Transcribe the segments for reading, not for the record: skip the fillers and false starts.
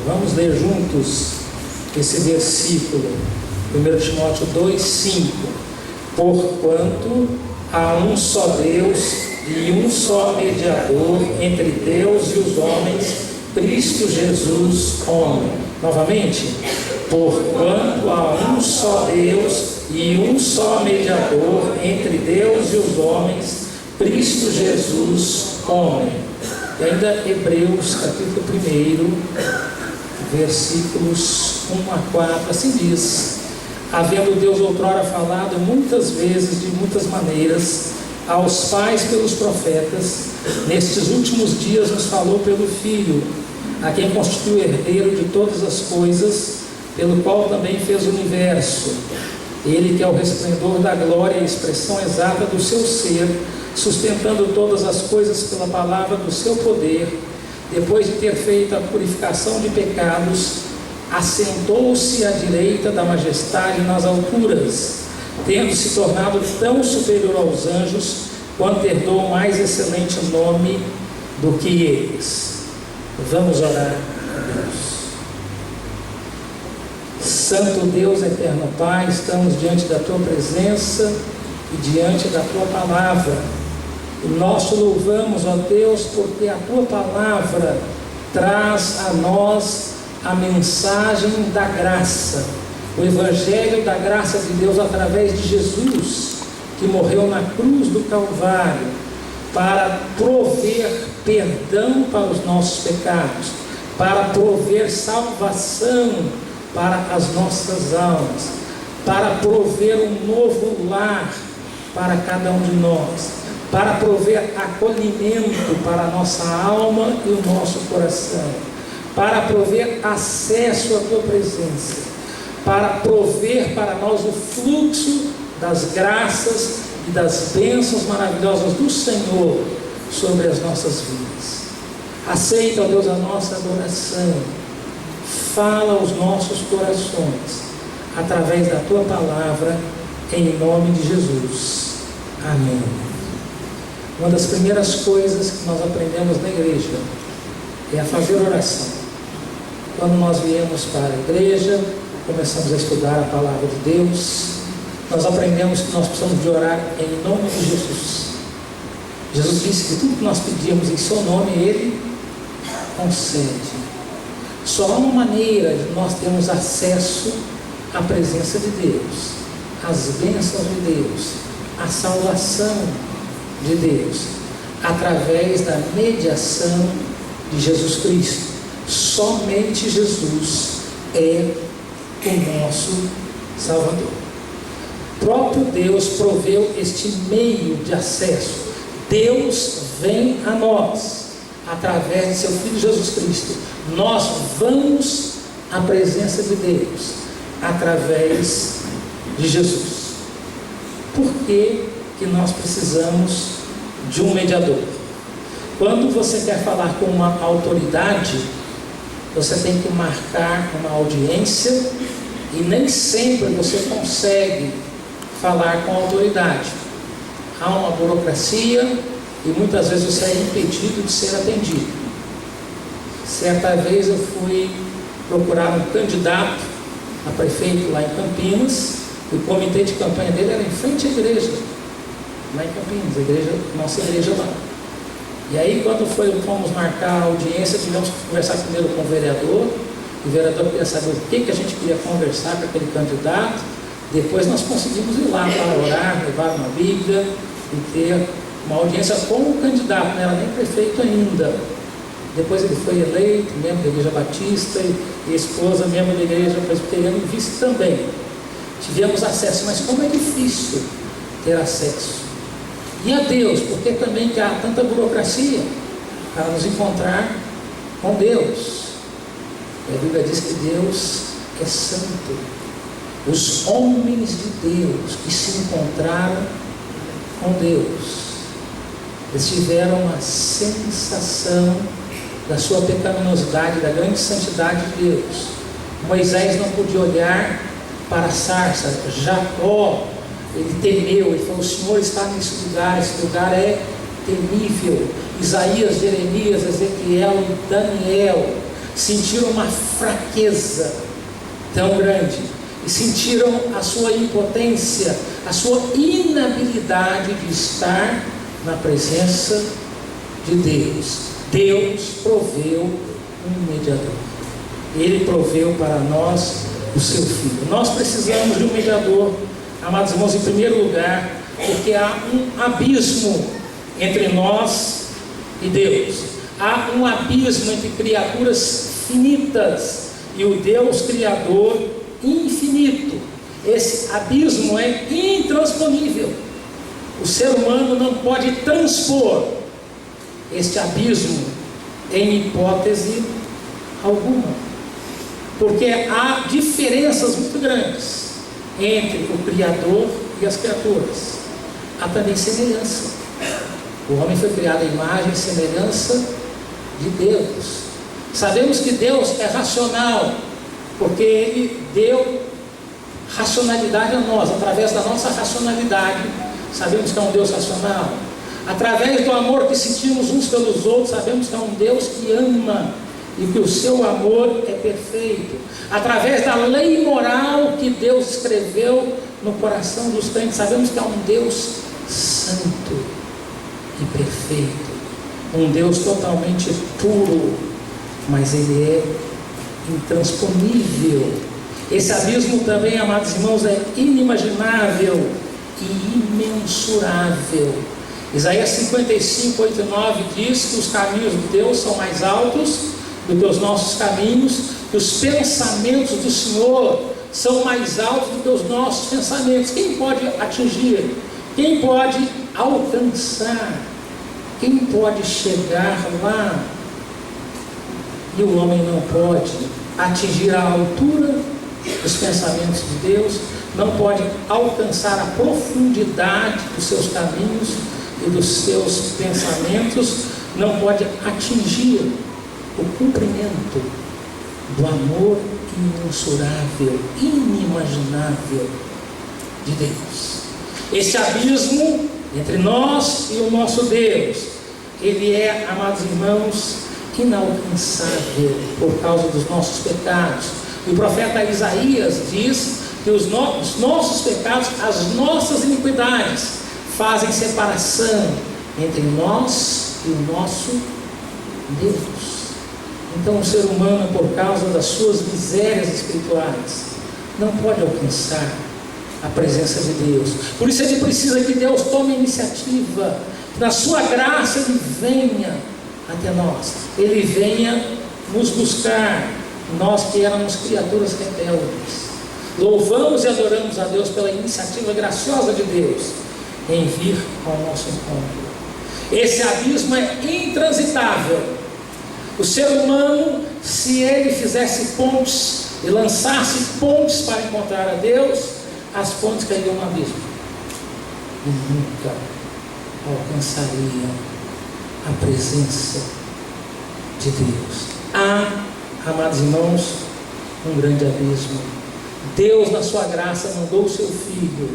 Vamos ler juntos esse versículo, 1 Timóteo 2,5. Porquanto há um só Deus e um só mediador entre Deus e os homens, Cristo Jesus, homem. Novamente, porquanto há um só Deus e um só mediador entre Deus e os homens, Cristo Jesus, homem. E ainda Hebreus capítulo 1, versículos 1 a 4, assim diz: havendo Deus outrora falado muitas vezes, de muitas maneiras, aos pais pelos profetas, nestes últimos dias nos falou pelo Filho, a quem constituiu herdeiro de todas as coisas, pelo qual também fez o universo. Ele que é o resplendor da glória e a expressão exata do seu ser, sustentando todas as coisas pela palavra do seu poder, depois de ter feito a purificação de pecados, assentou-se à direita da majestade nas alturas, tendo se tornado tão superior aos anjos, quanto herdou mais excelente nome do que eles. Vamos orar a Deus. Santo Deus, eterno Pai, estamos diante da Tua presença e diante da Tua palavra. E nós Te louvamos, ó Deus, porque a Tua palavra traz a nós a mensagem da graça, o Evangelho da graça de Deus através de Jesus, que morreu na cruz do Calvário, para prover perdão para os nossos pecados, para prover salvação para as nossas almas, para prover um novo lar para cada um de nós, para prover acolhimento para a nossa alma e o nosso coração, para prover acesso à Tua presença, para prover para nós o fluxo das graças e das bênçãos maravilhosas do Senhor sobre as nossas vidas. Aceita, ó Deus, a nossa adoração. Fala aos nossos corações através da Tua palavra, em nome de Jesus. Amém. Uma das primeiras coisas que nós aprendemos na igreja é a fazer oração. Quando nós viemos para a igreja, começamos a estudar a palavra de Deus, nós aprendemos que nós precisamos de orar em nome de Jesus. Jesus disse que tudo que nós pedimos em seu nome, Ele concede. Só há uma maneira de nós termos acesso à presença de Deus, às bênçãos de Deus, à salvação de Deus, através da mediação de Jesus Cristo. Somente Jesus é o nosso Salvador. O próprio Deus proveu este meio de acesso. Deus vem a nós através de seu Filho Jesus Cristo. Nós vamos à presença de Deus através de Jesus. Por que nós precisamos de um mediador? Quando você quer falar com uma autoridade, você tem que marcar uma audiência, e nem sempre você consegue falar com a autoridade. Há uma burocracia e muitas vezes você é impedido de ser atendido. Certa vez eu fui procurar um candidato a prefeito lá em Campinas, e o comitê de campanha dele era em frente à igreja, lá em Campinas, nossa igreja lá. E aí, quando fomos marcar a audiência, tivemos que conversar primeiro com o vereador. O vereador queria saber o que a gente queria conversar com aquele candidato. Depois nós conseguimos ir lá para orar, levar uma Bíblia e ter uma audiência com o candidato, não era nem prefeito ainda. Depois ele foi eleito, membro da Igreja Batista, e a esposa, membro da Igreja Presbiteriana, e vice também. Tivemos acesso, mas como é difícil ter acesso. E a Deus, porque também que há tanta burocracia para nos encontrar com Deus. E a Bíblia diz que Deus é santo. Os homens de Deus que se encontraram com Deus, eles tiveram a sensação da sua pecaminosidade, da grande santidade de Deus. Moisés não podia olhar para a sarça. Jacó, ele temeu, ele falou: o Senhor está nesse lugar, esse lugar é temível. Isaías, Jeremias, Ezequiel e Daniel sentiram uma fraqueza tão grande, e sentiram a sua impotência, a sua inabilidade de estar na presença de Deus. Deus proveu um mediador. Ele proveu para nós o seu Filho. Nós precisamos de um mediador, amados irmãos, em primeiro lugar, porque há um abismo entre nós e Deus. Há um abismo entre criaturas finitas e o Deus Criador infinito. Esse abismo é intransponível. O ser humano não pode transpor este abismo em hipótese alguma, porque há diferenças muito grandes entre o Criador e as criaturas. Há também semelhança. O homem foi criado à imagem e semelhança de Deus. Sabemos que Deus é racional, porque Ele deu racionalidade a nós. Através da nossa racionalidade, sabemos que é um Deus racional. Através do amor que sentimos uns pelos outros, sabemos que é um Deus que ama e que o seu amor é perfeito. Através da lei moral que Deus escreveu no coração dos crentes, sabemos que é um Deus santo e perfeito, um Deus totalmente puro, mas Ele é intransponível. Esse abismo também, amados irmãos, é inimaginável e imensurável. Isaías 55, 8 e 9 diz que os caminhos de Deus são mais altos do que os nossos caminhos, que os pensamentos do Senhor são mais altos do que os nossos pensamentos. Quem pode atingir? Quem pode alcançar? Quem pode chegar lá? E o homem não pode atingir a altura dos pensamentos de Deus, não pode alcançar a profundidade dos seus caminhos e dos seus pensamentos, não pode atingir o cumprimento do amor imensurável, inimaginável de Deus. Esse abismo entre nós e o nosso Deus, ele é, amados irmãos, inalcançável por causa dos nossos pecados. E o profeta Isaías diz que os nossos pecados, as nossas iniquidades, fazem separação entre nós e o nosso Deus. Então o ser humano, por causa das suas misérias espirituais, não pode alcançar a presença de Deus. Por isso ele precisa que Deus tome a iniciativa, que na sua graça Ele venha até nós, Ele venha nos buscar, nós que éramos criaturas rebeldes. Louvamos e adoramos a Deus pela iniciativa graciosa de Deus em vir ao nosso encontro. Esse abismo é intransitável. O ser humano, se ele fizesse pontes e lançasse pontes para encontrar a Deus, as pontes cairiam no abismo e nunca alcançariam a presença de Deus. Há, amados irmãos, um grande abismo. Deus, na sua graça, mandou o seu Filho,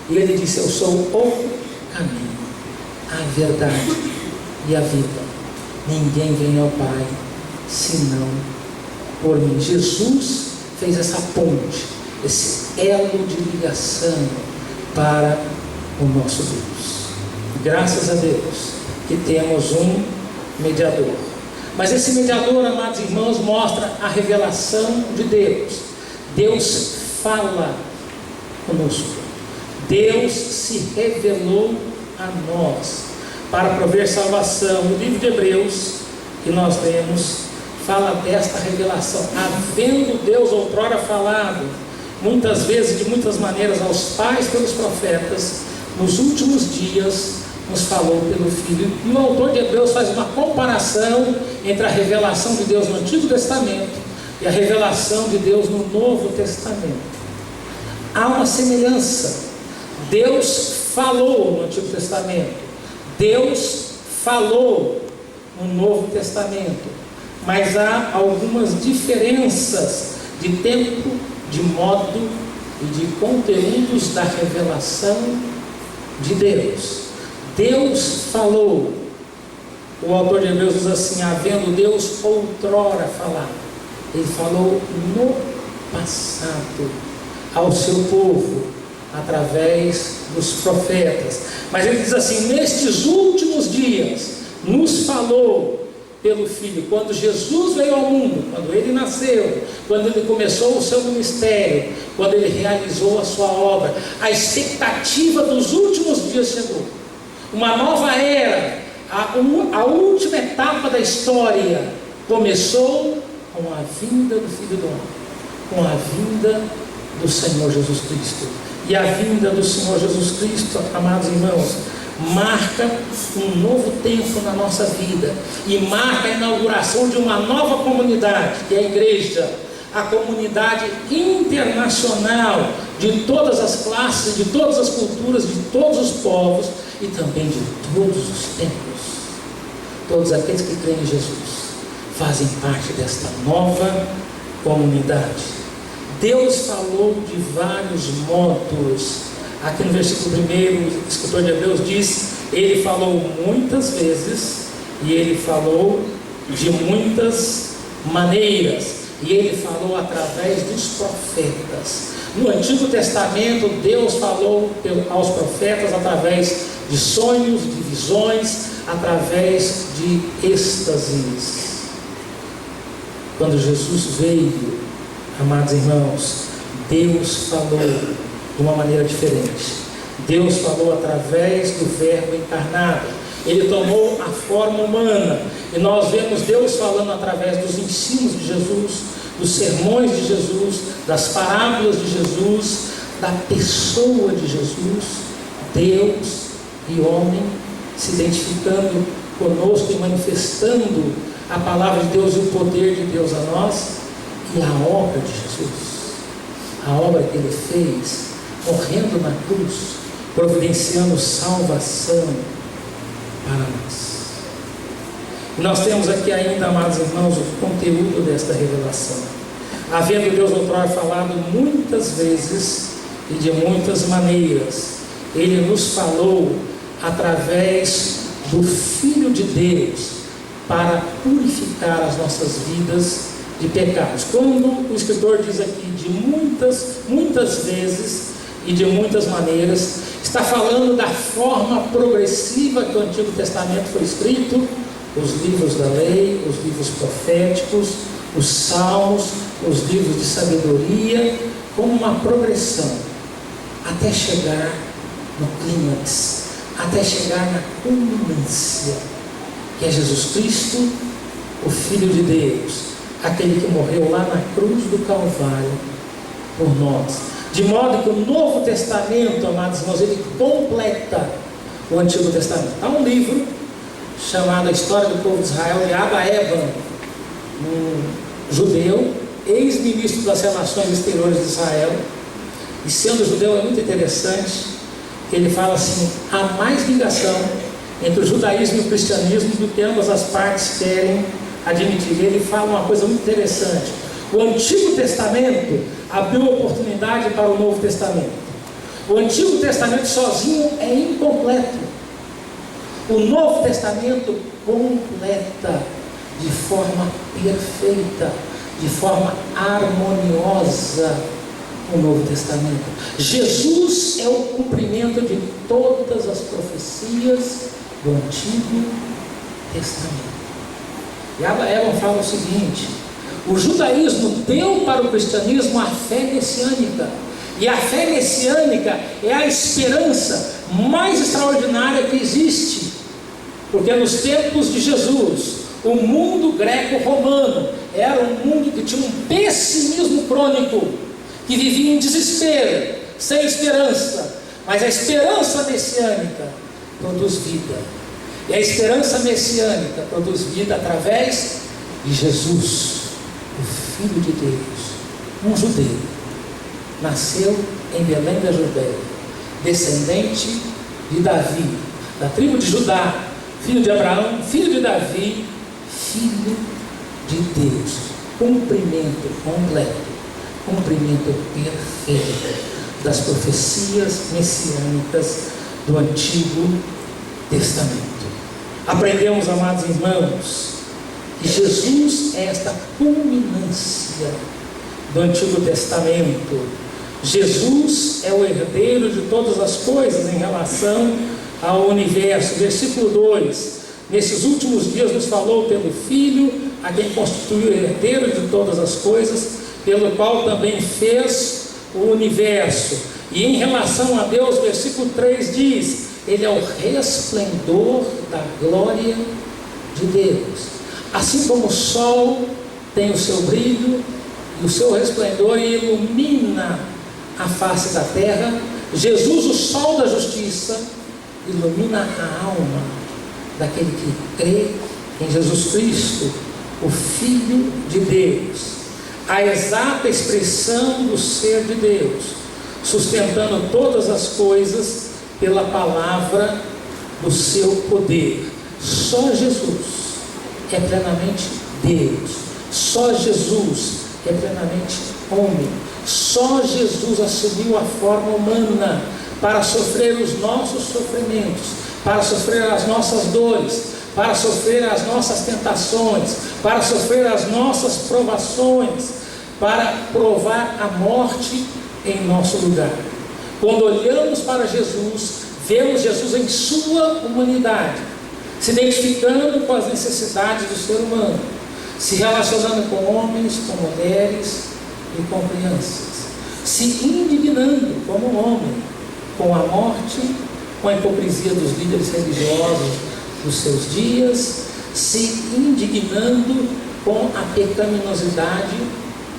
e Ele disse: eu sou o caminho, a verdade e a vida. Ninguém vem ao Pai senão por mim. Jesus fez essa ponte, esse elo de ligação para o nosso Deus. Graças a Deus que temos um mediador. Mas esse mediador, amados irmãos, mostra a revelação de Deus. Deus fala conosco. Deus se revelou a nós para prover salvação. O livro de Hebreus, que nós lemos, fala desta revelação. Havendo Deus outrora falado, muitas vezes, de muitas maneiras, aos pais pelos profetas, nos últimos dias nos falou pelo Filho. E o autor de Hebreus faz uma comparação entre a revelação de Deus no Antigo Testamento e a revelação de Deus no Novo Testamento. Há uma semelhança. Deus falou no Antigo Testamento, Deus falou no Novo Testamento, mas há algumas diferenças de tempo, de modo e de conteúdos da revelação de Deus. Deus falou. O autor de Hebreus diz assim: havendo Deus outrora falado. Ele falou no passado ao seu povo, através dos profetas. Mas ele diz assim: nestes últimos dias, nos falou pelo Filho. Quando Jesus veio ao mundo, quando ele nasceu, quando ele começou o seu ministério, quando ele realizou a sua obra, a expectativa dos últimos dias chegou. Uma nova era, a última etapa da história começou com a vinda do Filho do Homem, com a vinda do Senhor Jesus Cristo. E a vinda do Senhor Jesus Cristo, amados irmãos, marca um novo tempo na nossa vida, e marca a inauguração de uma nova comunidade, que é a igreja, a comunidade internacional, de todas as classes, de todas as culturas, de todos os povos, e também de todos os tempos. Todos aqueles que creem em Jesus fazem parte desta nova comunidade. Deus falou de vários modos. Aqui no versículo 1, o escritor de Hebreus diz: ele falou muitas vezes, e ele falou de muitas maneiras, e ele falou através dos profetas. No Antigo Testamento, Deus falou aos profetas através de sonhos, de visões, através de êxtases. Quando Jesus veio, amados irmãos, Deus falou de uma maneira diferente. Deus falou através do Verbo encarnado. Ele tomou a forma humana, e nós vemos Deus falando através dos ensinos de Jesus, dos sermões de Jesus, das parábolas de Jesus, da pessoa de Jesus. Deus e homem se identificando conosco e manifestando a palavra de Deus e o poder de Deus a nós, e a obra de Jesus, a obra que ele fez, morrendo na cruz, providenciando salvação para nós. E nós temos aqui ainda, amados irmãos, o conteúdo desta revelação. Havendo Deus outrora falado muitas vezes e de muitas maneiras, ele nos falou através do Filho de Deus, para purificar as nossas vidas de pecados. Quando o escritor diz aqui de muitas vezes e de muitas maneiras, está falando da forma progressiva que o Antigo Testamento foi escrito, os livros da lei, os livros proféticos, os salmos, os livros de sabedoria, como uma progressão, até chegar no clímax, até chegar na culminância, que é Jesus Cristo, o Filho de Deus, aquele que morreu lá na cruz do Calvário por nós. De modo que o Novo Testamento, amados irmãos, ele completa o Antigo Testamento. Há um livro chamado A História do Povo de Israel, de Abba Eban, um judeu, ex-ministro das Relações Exteriores de Israel. E sendo judeu é muito interessante, que ele fala assim: há mais ligação entre o judaísmo e o cristianismo do que ambas as partes querem admitir. Ele fala uma coisa muito interessante: o Antigo Testamento abriu oportunidade para o Novo Testamento. O Antigo Testamento sozinho é incompleto. O Novo Testamento completa de forma perfeita, de forma harmoniosa o Novo Testamento. Jesus é o cumprimento de todas as profecias do Antigo Testamento. E Abba Eban fala o seguinte: o judaísmo deu para o cristianismo a fé messiânica, e a fé messiânica é a esperança mais extraordinária que existe, porque nos tempos de Jesus, o mundo greco-romano era um mundo que tinha um pessimismo crônico, que vivia em desespero, sem esperança. Mas a esperança messiânica produz vida, e a esperança messiânica produz vida através de Jesus, o Filho de Deus, um judeu, nasceu em Belém da Judéia, descendente de Davi, da tribo de Judá, filho de Abraão, filho de Davi, filho de Deus, cumprimento completo, cumprimento perfeito das profecias messiânicas do Antigo Testamento. Aprendemos, amados irmãos, que Jesus é esta culminância do Antigo Testamento. Jesus é o herdeiro de todas as coisas em relação ao universo. Versículo 2: nesses últimos dias nos falou pelo Filho, a quem constituiu o herdeiro de todas as coisas, pelo qual também fez o universo. E em relação a Deus, versículo 3 diz: Ele é o resplendor da glória de Deus. Assim como o sol tem o seu brilho e o seu resplendor e ilumina a face da terra, Jesus, o sol da justiça, ilumina a alma daquele que crê em Jesus Cristo, o Filho de Deus, a exata expressão do ser de Deus, sustentando todas as coisas pela palavra do seu poder. Só Jesus é plenamente Deus, só Jesus é plenamente homem, só Jesus assumiu a forma humana para sofrer os nossos sofrimentos, para sofrer as nossas dores, para sofrer as nossas tentações, para sofrer as nossas provações, para provar a morte em nosso lugar. Quando olhamos para Jesus, vemos Jesus em sua humanidade, se identificando com as necessidades do ser humano, se relacionando com homens, com mulheres e com crianças, se indignando como homem com a morte, com a hipocrisia dos líderes religiosos dos seus dias, se indignando com a pecaminosidade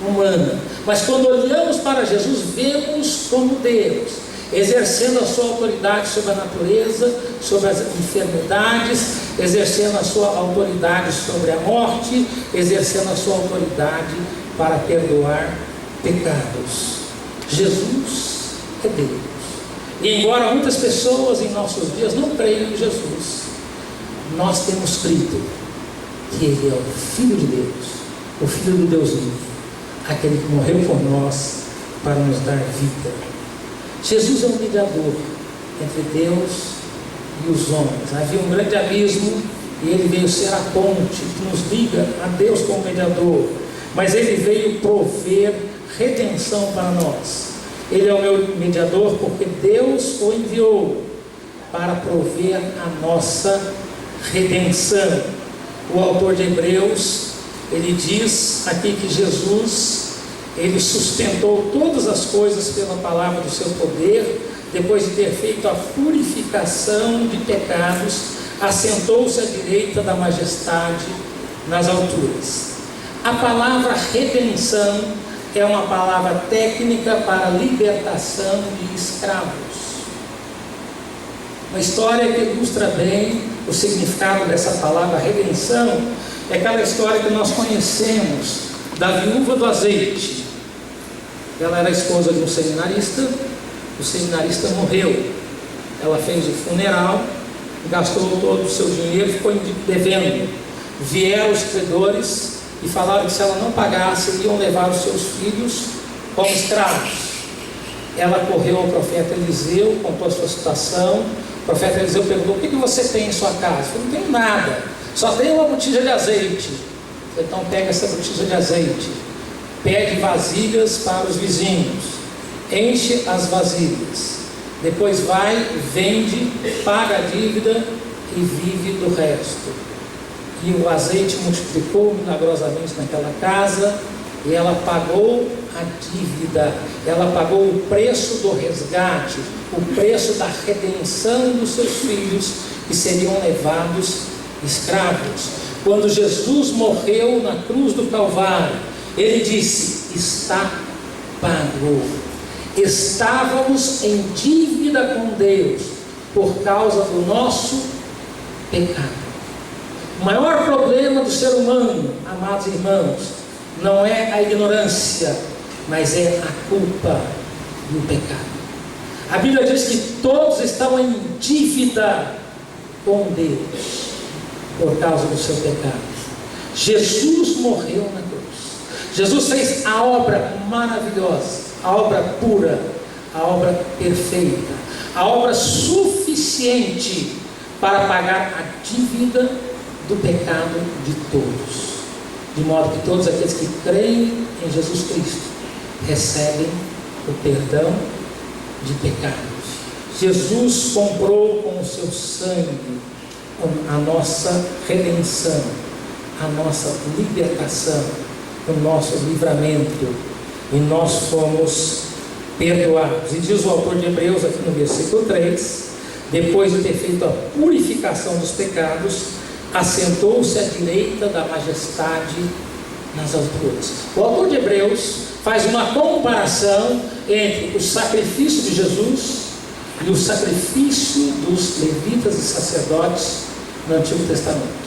humana. Mas quando olhamos para Jesus, vemos como Deus, exercendo a sua autoridade sobre a natureza, sobre as enfermidades, exercendo a sua autoridade sobre a morte, exercendo a sua autoridade para perdoar pecados. Jesus é Deus. E embora muitas pessoas em nossos dias não creiam em Jesus, nós temos crido que Ele é o Filho de Deus, o Filho do Deus vivo, aquele que morreu por nós para nos dar vida. Jesus é um mediador entre Deus e os homens. Havia um grande abismo e Ele veio ser a ponte que nos liga a Deus como mediador, mas Ele veio prover redenção para nós. Ele é o meu mediador porque Deus o enviou para prover a nossa redenção. O autor de Hebreus, ele diz aqui que Jesus, Ele sustentou todas as coisas pela palavra do seu poder, depois de ter feito a purificação de pecados, assentou-se à direita da majestade nas alturas. A palavra redenção é uma palavra técnica para libertação de escravos. Uma história que ilustra bem o significado dessa palavra redenção é aquela história que nós conhecemos da viúva do azeite. Ela era esposa de um seminarista, o seminarista morreu. Ela fez o funeral, gastou todo o seu dinheiro, ficou devendo. Vieram os credores e falaram que se ela não pagasse, iam levar os seus filhos como escravos. Ela correu ao profeta Eliseu, contou a sua situação. O profeta Eliseu perguntou: o que você tem em sua casa? Ele falou: não tenho nada, só tenho uma botija de azeite. Então pega essa botija de azeite, pede vasilhas para os vizinhos, enche as vasilhas, depois vai, vende, paga a dívida e vive do resto. E o azeite multiplicou milagrosamente naquela casa, e ela pagou a dívida, ela pagou o preço do resgate, o preço da redenção dos seus filhos que seriam levados escravos. Quando Jesus morreu na cruz do Calvário, Ele disse: está pago. Estávamos em dívida com Deus por causa do nosso pecado. O maior problema do ser humano, amados irmãos, não é a ignorância, mas é a culpa e o pecado. A Bíblia diz que todos estão em dívida com Deus por causa do seu pecado. Jesus morreu na cruz. Jesus fez a obra maravilhosa, a obra pura, a obra perfeita, a obra suficiente para pagar a dívida do pecado de todos. de modo que todos aqueles que creem em Jesus Cristo recebem o perdão de pecados. Jesus comprou com o seu sangue a nossa redenção, a nossa libertação, o nosso livramento, e nós fomos perdoados. E diz o autor de Hebreus aqui no versículo 3: depois de ter feito a purificação dos pecados, assentou-se à direita da majestade nas alturas. O autor de Hebreus faz uma comparação entre o sacrifício de Jesus e o sacrifício dos levitas e sacerdotes no Antigo Testamento.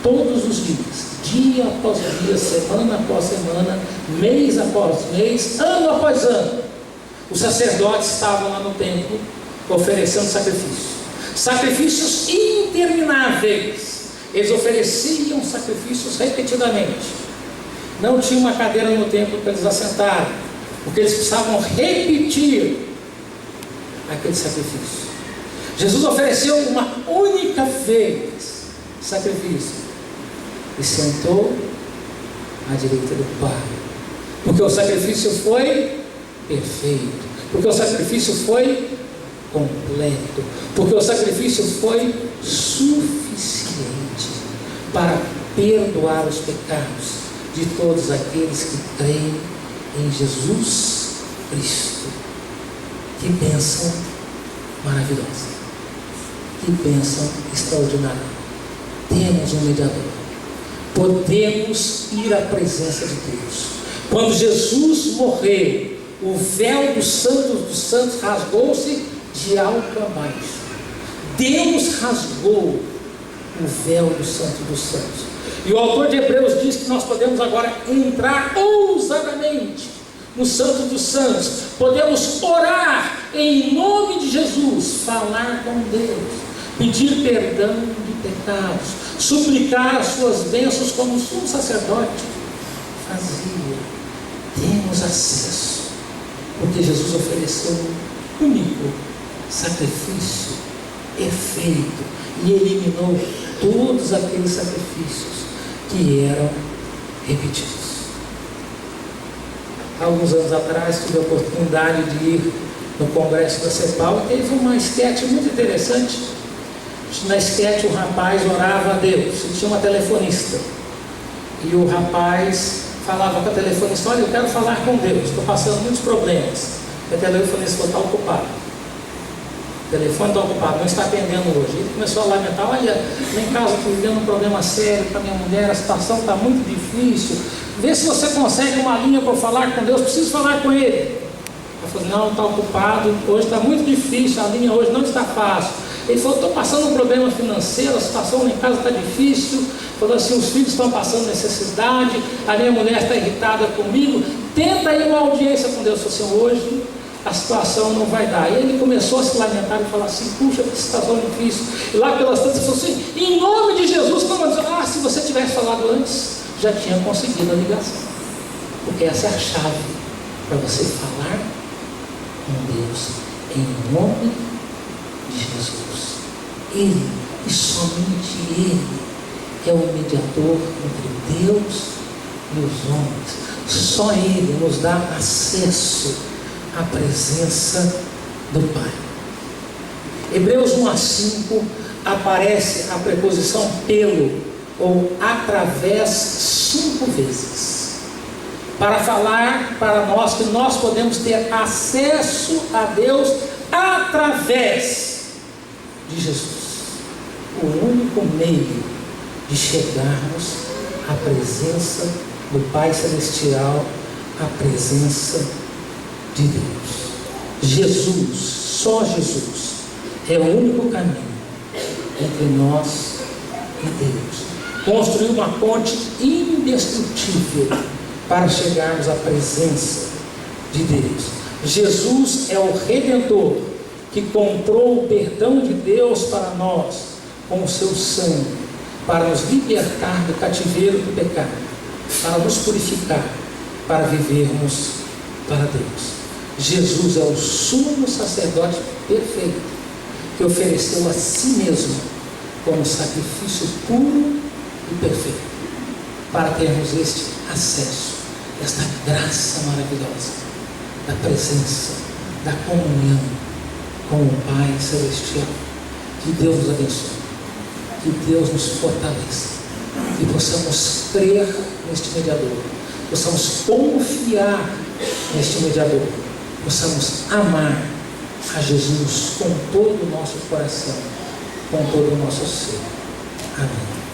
Todos os dias, dia após dia, semana após semana, mês após mês, ano após ano, os sacerdotes estavam lá no templo oferecendo sacrifícios intermináveis. Eles ofereciam sacrifícios repetidamente. Não tinha uma cadeira no templo para eles assentarem, porque eles precisavam repetir aquele sacrifício. Jesus ofereceu uma única vez sacrifício e sentou à direita do Pai, porque o sacrifício foi perfeito, porque o sacrifício foi completo, porque o sacrifício foi suficiente para perdoar os pecados de todos aqueles que creem em Jesus Cristo. Que bênção maravilhosa, que bênção extraordinária. Temos um mediador, podemos ir à presença de Deus. Quando Jesus morreu, o véu dos santos rasgou-se de alto a baixo. Deus rasgou o véu do Santo dos Santos. E o autor de Hebreus diz que nós podemos agora entrar ousadamente no Santo dos Santos. Podemos orar em nome de Jesus, falar com Deus, pedir perdão de pecados, suplicar as suas bênçãos como o sumo sacerdote fazia. Temos acesso, porque Jesus ofereceu um único sacrifício perfeito e eliminou todos aqueles sacrifícios que eram repetidos. Há alguns anos atrás tive a oportunidade de ir no congresso da CEPAL e teve uma esquete muito interessante. Na esquete o rapaz orava a Deus e tinha uma telefonista, e o rapaz falava com a telefonista: olha, eu quero falar com Deus, estou passando muitos problemas. E a telefonista falou: está ocupado, o telefone está ocupado, não está atendendo hoje. Ele começou a lamentar: olha, lá em casa estou vivendo um problema sério com a minha mulher, a situação está muito difícil, vê se você consegue uma linha para falar com Deus, preciso falar com Ele. Ela falou: não, está ocupado, hoje está muito difícil, a linha hoje não está fácil. Ele falou: estou passando um problema financeiro, a situação lá em casa está difícil. Falou assim: os filhos estão passando necessidade, a minha mulher está irritada comigo, tenta aí uma audiência com Deus. Falou assim: hoje a situação não vai dar. E ele começou a se lamentar e falar assim: puxa, que situação difícil. E lá pelas tantas ele falou assim: em nome de Jesus, como dizer, se você tivesse falado antes, já tinha conseguido a ligação. Porque essa é a chave para você falar com Deus, em nome de Jesus. Ele, e somente Ele, é o mediador entre Deus e os homens. Só Ele nos dá acesso à presença do Pai. Hebreus 1:5 aparece a preposição pelo ou através 5 vezes, para falar para nós que nós podemos ter acesso a Deus através de Jesus, o único meio de chegarmos à presença do Pai Celestial, à presença de Deus. Jesus, só Jesus, é o único caminho entre nós e Deus. Construiu uma ponte indestrutível para chegarmos à presença de Deus. Jesus é o Redentor que comprou o perdão de Deus para nós com o seu sangue, para nos libertar do cativeiro do pecado, para nos purificar, para vivermos para Deus. Jesus é o sumo sacerdote perfeito, que ofereceu a si mesmo como sacrifício puro e perfeito. para termos este acesso, esta graça maravilhosa da presença, da comunhão com o Pai Celestial. Que Deus nos abençoe, que Deus nos fortaleça, que possamos crer neste mediador, possamos confiar neste mediador, possamos amar a Jesus com todo o nosso coração, com todo o nosso ser. Amém.